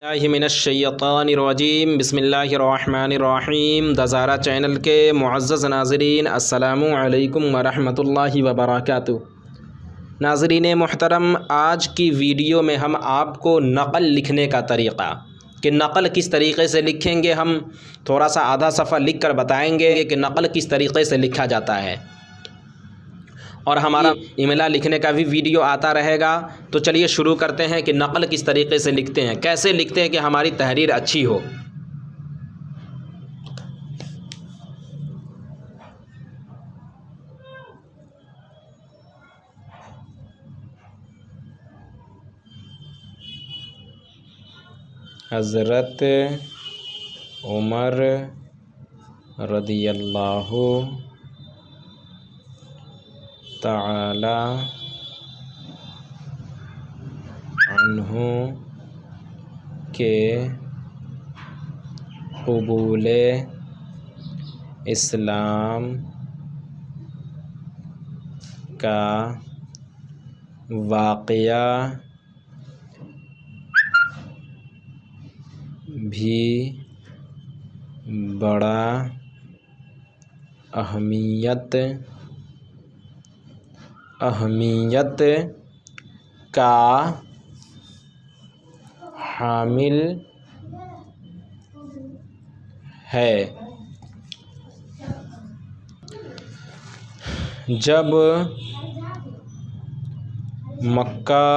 मिनश्शैतानिर्रजीम बिस्मिल्लाहिर्रहमानिर्रहीम। दज़ारा चैनल के मुअज़्ज़ज़ नाज़रीन, अस्सलामु अलैकुम वरहमतुल्लाहि वबरकातुहू। नाज़रीन मोहतरम, आज की वीडियो में हम आपको नक़ल लिखने का तरीक़ा कि नक़ल किस तरीक़े से लिखेंगे, हम थोड़ा सा आधा सफ़ा लिख कर बताएँगे कि नक़ल किस तरीक़े से लिखा जाता है, और हमारा इमला लिखने का भी वीडियो आता रहेगा। तो चलिए शुरू करते हैं कि नक़ल किस तरीक़े से लिखते हैं, कैसे लिखते हैं कि हमारी तहरीर अच्छी हो। हज़रत उमर रदियल्लाहु ताला अन्हु के क़बूले इस्लाम का वाक़या भी बड़ा अहमियत का हामिल है। जब मक्का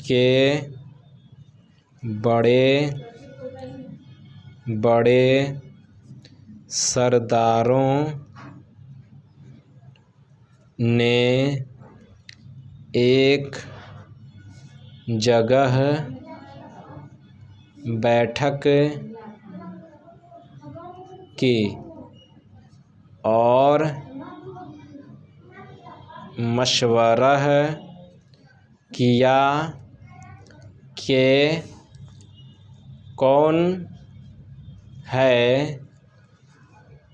के बड़े बड़े सरदारों ने एक जगह बैठक की और मशवरा किया कि कौन है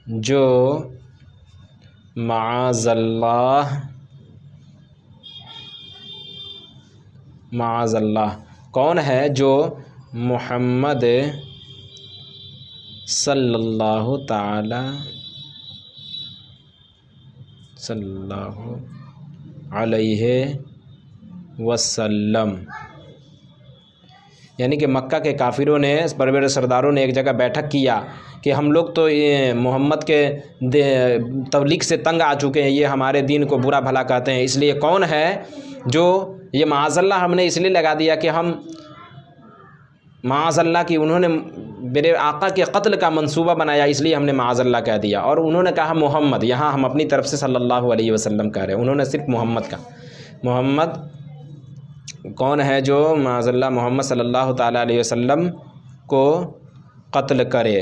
जो माअज़ल्लाह कौन है जो मुहम्मद सल्लल्लाहु अलैहि वसल्लम, यानी कि मक्का के काफिरों ने, बड़े बड़े सरदारों ने एक जगह बैठक किया कि हम लोग तो ये मोहम्मद के तबलीग से तंग आ चुके हैं, ये हमारे दीन को बुरा भला कहते हैं, इसलिए कौन है जो ये माअज़ल्लाह हमने इसलिए लगा दिया कि हम माअज़ल्लाह की उन्होंने मेरे आका के कत्ल का मंसूबा बनाया, इसलिए हमने माअज़ल्लाह कह दिया। और उन्होंने कहा मोहम्मद, यहाँ हम अपनी तरफ से सल्लल्लाहु अलैहि वसल्लम कह रहे हैं, उन्होंने सिर्फ मोहम्मद का। मोहम्मद कौन है जो माअज़ल्लाह मोहम्मद सल्लल्लाहु ताला अलैहि वसल्लम को कत्ल करे,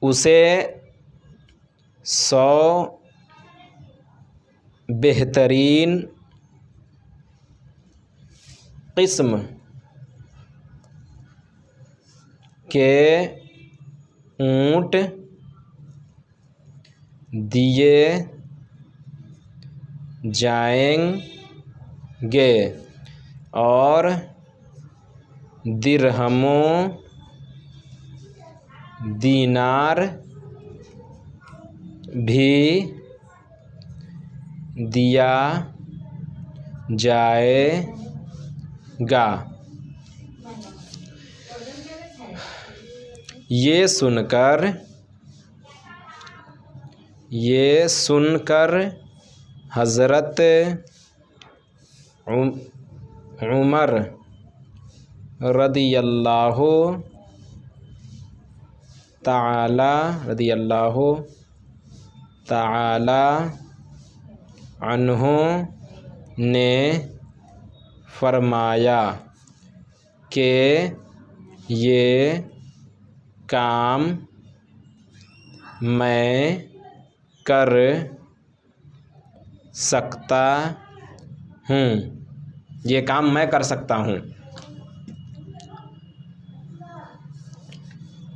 उसे 100 बेहतरीन किस्म के ऊँट दिए जाएंगे और दिरहमों दीनार भी दिया जाएगा। ये सुनकर हज़रत उमर रदियल्लाहु ताला अन्हु ने फरमाया कि ये काम मैं कर सकता हूँ, ये काम मैं कर सकता हूँ।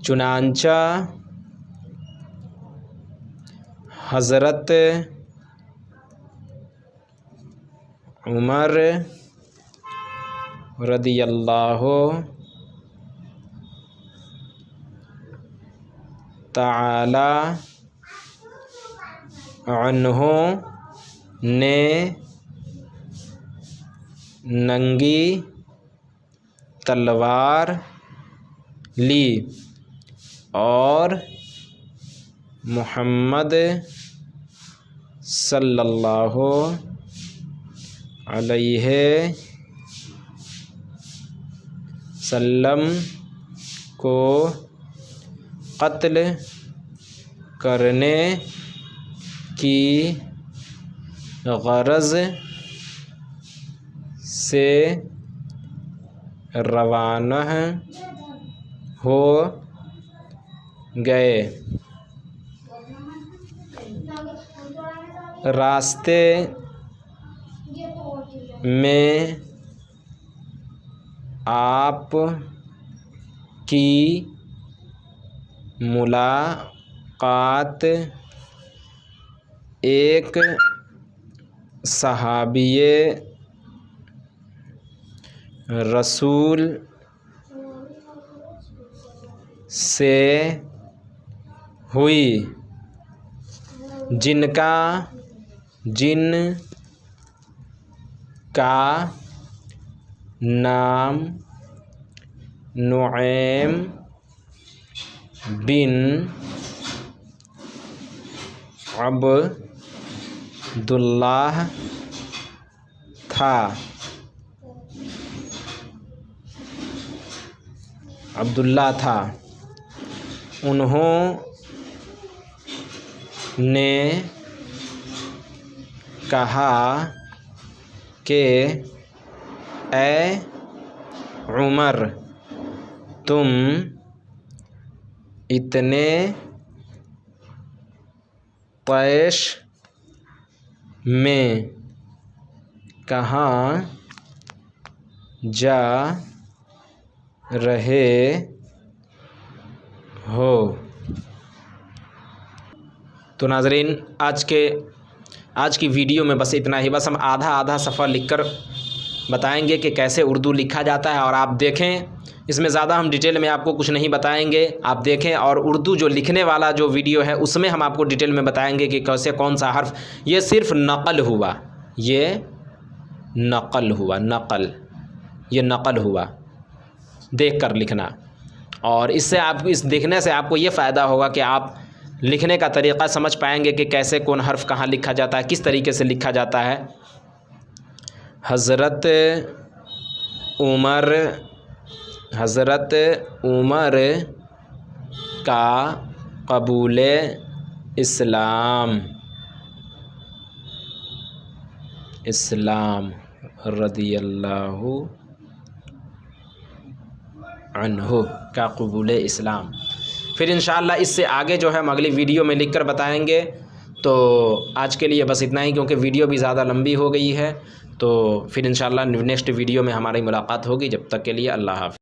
चुनांचा हज़रत उमर रदियल्लाहु ताला अन्हु ने नंगी तलवार ली और मुहम्मद सल्लल्लाहु अलैहि सल्लम को कत्ल करने की गरज से रवाना हो गए। रास्ते में आप की मुलाकात एक सहाबिये रसूल से हुई जिनका नाम नुऐम बिन अब्दुल्लाह था। उन्होंने कहा कि ए उमर, तुम इतने तैश में कहाँ जा रहे हो। तो नाज़रीन, आज की वीडियो में बस इतना ही। बस हम आधा सफ़र लिखकर बताएंगे कि कैसे उर्दू लिखा जाता है, और आप देखें। इसमें ज़्यादा हम डिटेल में आपको कुछ नहीं बताएंगे, आप देखें। और उर्दू जो लिखने वाला जो वीडियो है उसमें हम आपको डिटेल में बताएंगे कि कैसे कौन सा हर्फ। ये सिर्फ नक़ल हुआ, ये नक़ल हुआ देख कर लिखना। और इससे आप इस देखने से आपको ये फ़ायदा होगा कि आप लिखने का तरीक़ा समझ पाएंगे कि कैसे कौन हर्फ कहाँ लिखा जाता है, किस तरीके से लिखा जाता है। हज़रत उमर का कबूल इस्लाम रदियल्लाहु अन्हु का कबूल इस्लाम। फिर इंशाअल्लाह इससे आगे जो है हम अगली वीडियो में लिखकर बताएंगे। तो आज के लिए बस इतना ही, क्योंकि वीडियो भी ज़्यादा लंबी हो गई है। तो फिर इंशाअल्लाह नेक्स्ट वीडियो में हमारी मुलाकात होगी। जब तक के लिए अल्लाह हाफ़िज़।